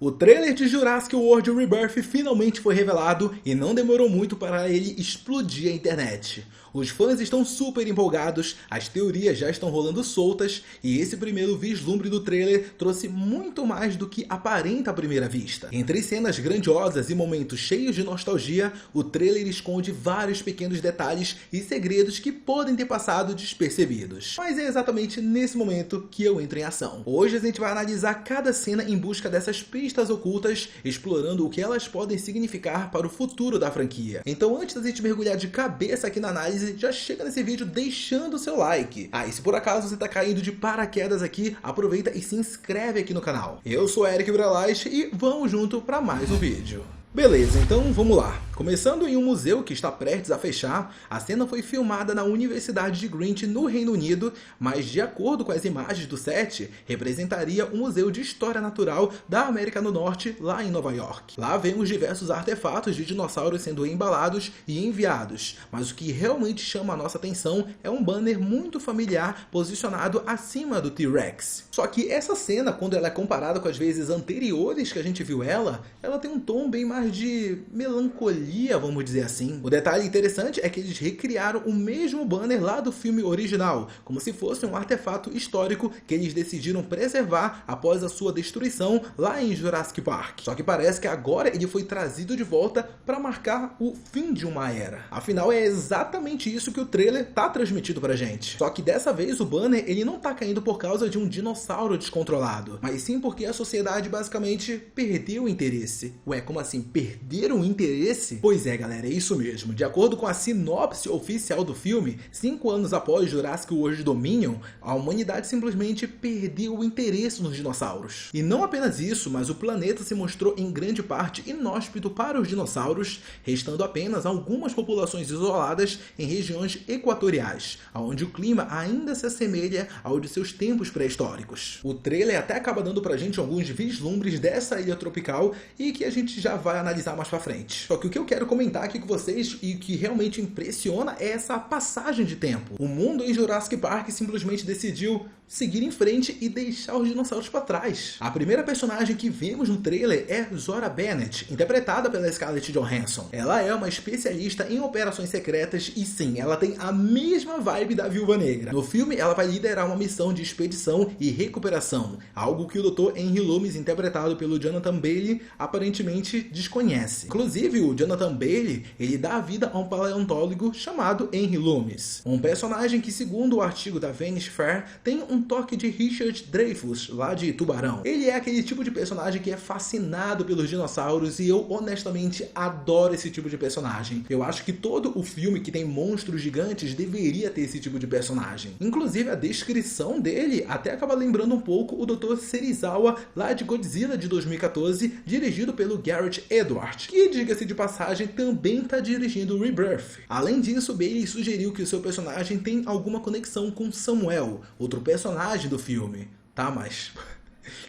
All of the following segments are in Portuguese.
O trailer de Jurassic World Rebirth finalmente foi revelado e não demorou muito para ele explodir a internet. Os fãs estão super empolgados, as teorias já estão rolando soltas e esse primeiro vislumbre do trailer trouxe muito mais do que aparenta à primeira vista. Entre cenas grandiosas e momentos cheios de nostalgia, o trailer esconde vários pequenos detalhes e segredos que podem ter passado despercebidos. Mas é exatamente nesse momento que eu entro em ação. Hoje a gente vai analisar cada cena em busca dessas pistas ocultas, explorando o que elas podem significar para o futuro da franquia. Então antes da gente mergulhar de cabeça aqui na análise, já chega nesse vídeo deixando o seu like. E se por acaso você está caindo de paraquedas aqui, aproveita e se inscreve aqui no canal. Eu sou Eric Brelais e vamos junto para mais um vídeo. Beleza, então vamos lá. Começando em um museu que está prestes a fechar, a cena foi filmada na Universidade de Greenwich, no Reino Unido, mas de acordo com as imagens do set, representaria um museu de história natural da América do Norte, lá em Nova York. Lá vemos diversos artefatos de dinossauros sendo embalados e enviados, mas o que realmente chama a nossa atenção é um banner muito familiar posicionado acima do T-Rex. Só que essa cena, quando ela é comparada com as vezes anteriores que a gente viu ela tem um tom bem mais de melancolia, vamos dizer assim. O detalhe interessante é que eles recriaram o mesmo banner lá do filme original, como se fosse um artefato histórico que eles decidiram preservar após a sua destruição lá em Jurassic Park. Só que parece que agora ele foi trazido de volta para marcar o fim de uma era. Afinal, é exatamente isso que o trailer tá transmitindo pra gente. Só que dessa vez o banner ele não tá caindo por causa de um dinossauro descontrolado, mas sim porque a sociedade basicamente perdeu o interesse. Ué, como assim? Perderam o interesse? Pois é, galera, é isso mesmo. De acordo com a sinopse oficial do filme, 5 anos após Jurassic World Dominion, a humanidade simplesmente perdeu o interesse nos dinossauros. E não apenas isso, mas o planeta se mostrou em grande parte inóspito para os dinossauros, restando apenas algumas populações isoladas em regiões equatoriais, onde o clima ainda se assemelha ao de seus tempos pré-históricos. O trailer até acaba dando pra gente alguns vislumbres dessa ilha tropical e que a gente já vai analisar mais pra frente. Só que o que eu quero comentar aqui com vocês e que realmente impressiona é essa passagem de tempo. O mundo em Jurassic Park simplesmente decidiu seguir em frente e deixar os dinossauros para trás. A primeira personagem que vemos no trailer é Zora Bennett, interpretada pela Scarlett Johansson. Ela é uma especialista em operações secretas e sim, ela tem a mesma vibe da Viúva Negra. No filme, ela vai liderar uma missão de expedição e recuperação, algo que o Dr. Henry Loomis, interpretado pelo Jonathan Bailey, aparentemente desconhece. Inclusive, o Jonathan Bailey, ele dá vida a um paleontólogo chamado Henry Loomis, um personagem que, segundo o artigo da Vanity Fair, tem um toque de Richard Dreyfuss, lá de Tubarão. Ele é aquele tipo de personagem que é fascinado pelos dinossauros e eu honestamente adoro esse tipo de personagem. Eu acho que todo o filme que tem monstros gigantes deveria ter esse tipo de personagem. Inclusive a descrição dele até acaba lembrando um pouco o Dr. Serizawa lá de Godzilla de 2014, dirigido pelo Gareth Edwards, que, diga-se de passagem, também está dirigindo o Rebirth. Além disso, Bailey sugeriu que o seu personagem tem alguma conexão com Samuel, outro personagem do filme, tá? Mas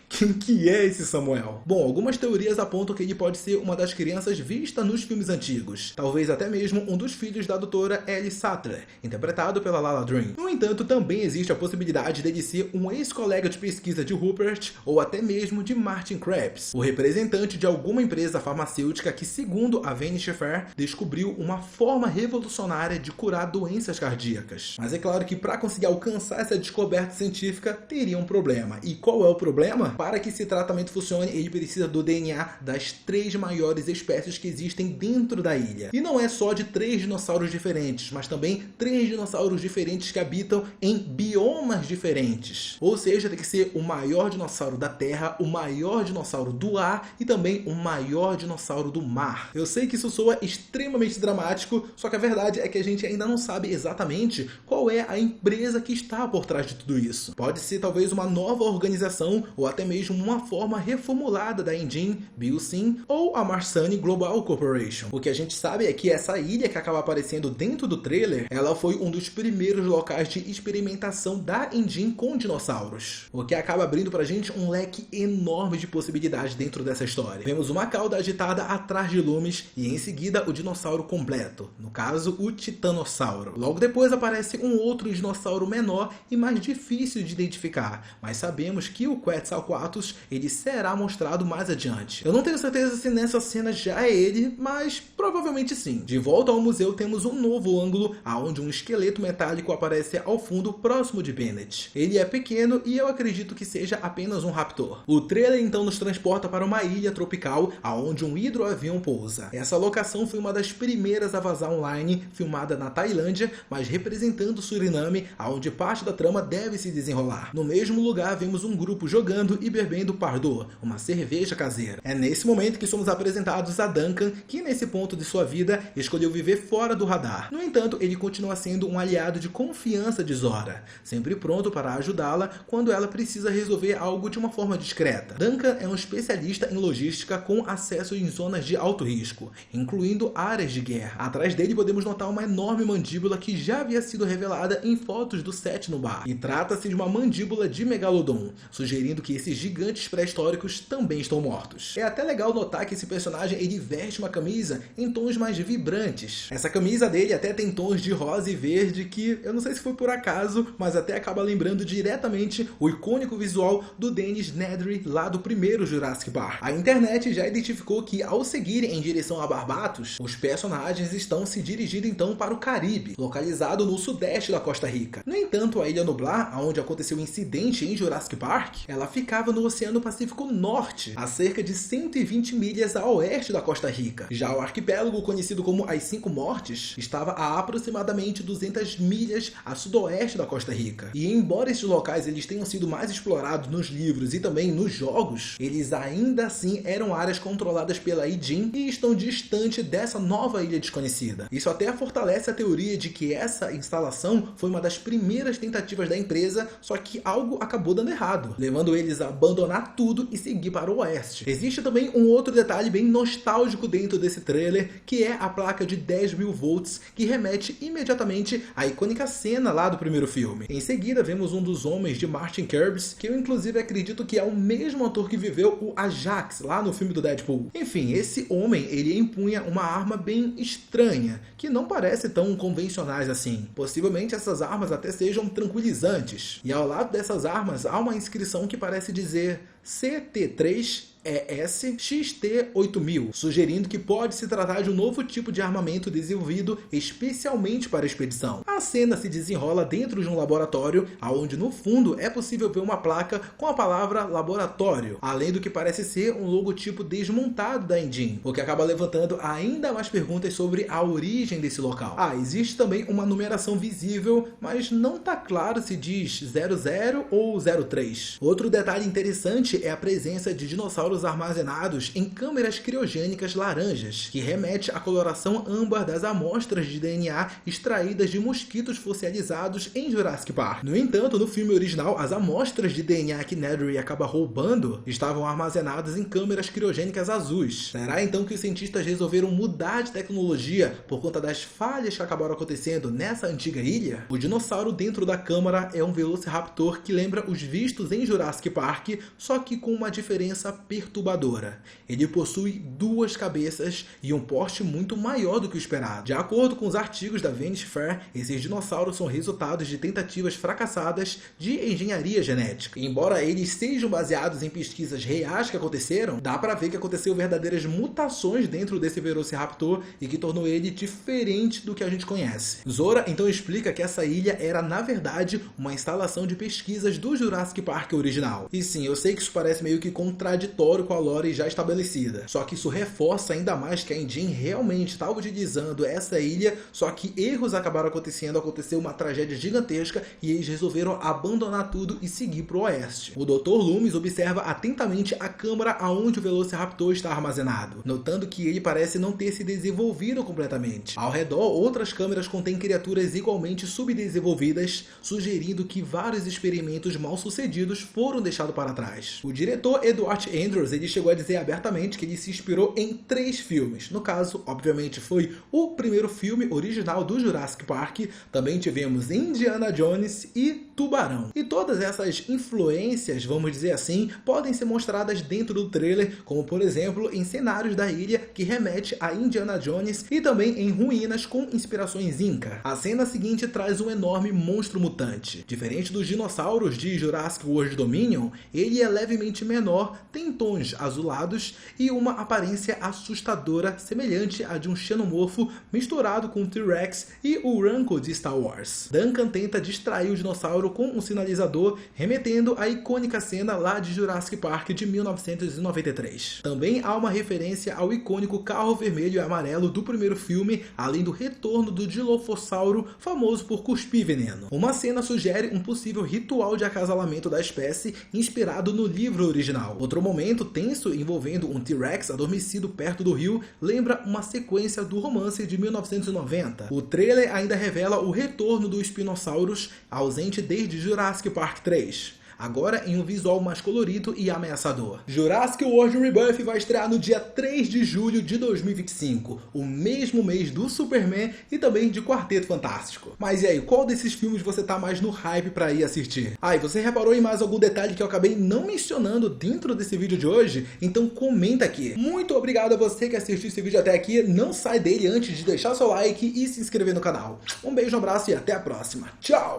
quem que é esse Samuel? Bom, algumas teorias apontam que ele pode ser uma das crianças vista nos filmes antigos. Talvez até mesmo um dos filhos da doutora Ellie Sattler, interpretado pela Lala Dream. No entanto, também existe a possibilidade dele ser um ex-colega de pesquisa de Rupert ou até mesmo de Martin Krebs, o representante de alguma empresa farmacêutica que, segundo a Vanity Fair, descobriu uma forma revolucionária de curar doenças cardíacas. Mas é claro que para conseguir alcançar essa descoberta científica, teria um problema. E qual é o problema? Para que esse tratamento funcione, ele precisa do DNA das 3 maiores espécies que existem dentro da ilha. E não é só de 3 dinossauros diferentes, mas também 3 dinossauros diferentes que habitam em biomas diferentes. Ou seja, tem que ser o maior dinossauro da terra, o maior dinossauro do ar e também o maior dinossauro do mar. Eu sei que isso soa extremamente dramático, só que a verdade é que a gente ainda não sabe exatamente qual é a empresa que está por trás de tudo isso. Pode ser talvez uma nova organização ou até mesmo uma forma reformulada da engine Biosyn ou a Marsani Global Corporation. O que a gente sabe é que essa ilha que acaba aparecendo dentro do trailer, ela foi um dos primeiros locais de experimentação da engine com dinossauros, o que acaba abrindo pra gente um leque enorme de possibilidades dentro dessa história. Vemos uma cauda agitada atrás de Loomis e em seguida o dinossauro completo, no caso o Titanossauro. Logo depois aparece um outro dinossauro menor e mais difícil de identificar, mas sabemos que o Quetzalcoatl boatos, ele será mostrado mais adiante. Eu não tenho certeza se nessa cena já é ele, mas provavelmente sim. De volta ao museu temos um novo ângulo, onde um esqueleto metálico aparece ao fundo próximo de Bennett. Ele é pequeno e eu acredito que seja apenas um raptor. O trailer então nos transporta para uma ilha tropical, onde um hidroavião pousa. Essa locação foi uma das primeiras a vazar online, filmada na Tailândia, mas representando Suriname, onde parte da trama deve se desenrolar. No mesmo lugar vemos um grupo jogando e bebendo Pardô, uma cerveja caseira. É nesse momento que somos apresentados a Duncan, que nesse ponto de sua vida escolheu viver fora do radar. No entanto, ele continua sendo um aliado de confiança de Zora, sempre pronto para ajudá-la quando ela precisa resolver algo de uma forma discreta. Duncan é um especialista em logística com acesso em zonas de alto risco, incluindo áreas de guerra. Atrás dele podemos notar uma enorme mandíbula que já havia sido revelada em fotos do set no bar. E trata-se de uma mandíbula de Megalodon, sugerindo que esses gigantes pré-históricos também estão mortos. É até legal notar que esse personagem ele veste uma camisa em tons mais vibrantes. Essa camisa dele até tem tons de rosa e verde que eu não sei se foi por acaso, mas até acaba lembrando diretamente o icônico visual do Dennis Nedry lá do primeiro Jurassic Park. A internet já identificou que ao seguirem em direção a Barbados, os personagens estão se dirigindo então para o Caribe, localizado no sudeste da Costa Rica. No entanto, a Ilha Nublar, onde aconteceu o incidente em Jurassic Park, ela ficava no Oceano Pacífico Norte, a cerca de 120 milhas a oeste da Costa Rica. Já o arquipélago, conhecido como as Cinco Mortes, estava a aproximadamente 200 milhas a sudoeste da Costa Rica. E embora esses locais eles tenham sido mais explorados nos livros e também nos jogos, eles ainda assim eram áreas controladas pela IDIM e estão distante dessa nova ilha desconhecida. Isso até fortalece a teoria de que essa instalação foi uma das primeiras tentativas da empresa, só que algo acabou dando errado, levando eles a abandonar tudo e seguir para o oeste. Existe também um outro detalhe bem nostálgico dentro desse trailer, que é a placa de 10.000 volts, que remete imediatamente à icônica cena lá do primeiro filme. Em seguida vemos um dos homens de Martin Kirby, que eu inclusive acredito que é o mesmo ator que viveu o Ajax lá no filme do Deadpool. Enfim, esse homem ele empunha uma arma bem estranha, que não parece tão convencionais assim. Possivelmente essas armas até sejam tranquilizantes. E ao lado dessas armas há uma inscrição que parece dizer CT3 ES-XT-8000, sugerindo que pode se tratar de um novo tipo de armamento desenvolvido especialmente para a expedição. A cena se desenrola dentro de um laboratório, onde no fundo é possível ver uma placa com a palavra laboratório, além do que parece ser um logotipo desmontado da engine, o que acaba levantando ainda mais perguntas sobre a origem desse local. Existe também uma numeração visível, mas não está claro se diz 00 ou 03. Outro detalhe interessante é a presença de dinossauros armazenados em câmeras criogênicas laranjas, que remete à coloração âmbar das amostras de DNA extraídas de mosquitos fossilizados em Jurassic Park. No entanto, no filme original, as amostras de DNA que Nedry acaba roubando estavam armazenadas em câmeras criogênicas azuis. Será então que os cientistas resolveram mudar de tecnologia por conta das falhas que acabaram acontecendo nessa antiga ilha? O dinossauro dentro da câmara é um Velociraptor que lembra os vistos em Jurassic Park, só que com uma diferença perturbadora. Ele possui 2 cabeças e um porte muito maior do que o esperado. De acordo com os artigos da Vanity Fair, esses dinossauros são resultados de tentativas fracassadas de engenharia genética. E embora eles sejam baseados em pesquisas reais que aconteceram, dá pra ver que aconteceu verdadeiras mutações dentro desse Velociraptor e que tornou ele diferente do que a gente conhece. Zora então explica que essa ilha era na verdade uma instalação de pesquisas do Jurassic Park original. E sim, eu sei que isso parece meio que contraditório com a lore já estabelecida, só que isso reforça ainda mais que a engine realmente estava utilizando essa ilha, só que erros acabaram acontecendo, aconteceu uma tragédia gigantesca e eles resolveram abandonar tudo e seguir para o oeste. O Dr. Loomis observa atentamente a câmara aonde o Velociraptor está armazenado, notando que ele parece não ter se desenvolvido completamente. Ao redor, outras câmeras contêm criaturas igualmente subdesenvolvidas, sugerindo que vários experimentos mal sucedidos foram deixados para trás. O diretor Edward Andrews ele chegou a dizer abertamente que ele se inspirou em 3 filmes. No caso, obviamente, foi o primeiro filme original do Jurassic Park, também tivemos Indiana Jones e tubarão. E todas essas influências, vamos dizer assim, podem ser mostradas dentro do trailer, como por exemplo em cenários da ilha que remete a Indiana Jones e também em ruínas com inspirações Inca. A cena seguinte traz um enorme monstro mutante. Diferente dos dinossauros de Jurassic World Dominion, ele é levemente menor, tem tons azulados e uma aparência assustadora semelhante à de um xenomorfo misturado com o T-Rex e o Rancor de Star Wars. Duncan tenta distrair o dinossauro com um sinalizador, remetendo à icônica cena lá de Jurassic Park de 1993. Também há uma referência ao icônico carro vermelho e amarelo do primeiro filme, além do retorno do Dilophosauro, famoso por cuspir veneno. Uma cena sugere um possível ritual de acasalamento da espécie inspirado no livro original. Outro momento tenso envolvendo um T-Rex adormecido perto do rio lembra uma sequência do romance de 1990. O trailer ainda revela o retorno do Spinosaurus, ausente desde Jurassic Park 3. Agora em um visual mais colorido e ameaçador. Jurassic World Rebirth vai estrear no dia 3 de julho de 2025, o mesmo mês do Superman e também de Quarteto Fantástico. Mas e aí, qual desses filmes você tá mais no hype pra ir assistir? Ah, e você reparou em mais algum detalhe que eu acabei não mencionando dentro desse vídeo de hoje? Então comenta aqui. Muito obrigado a você que assistiu esse vídeo até aqui, não sai dele antes de deixar seu like e se inscrever no canal. Um beijo, um abraço e até a próxima. Tchau!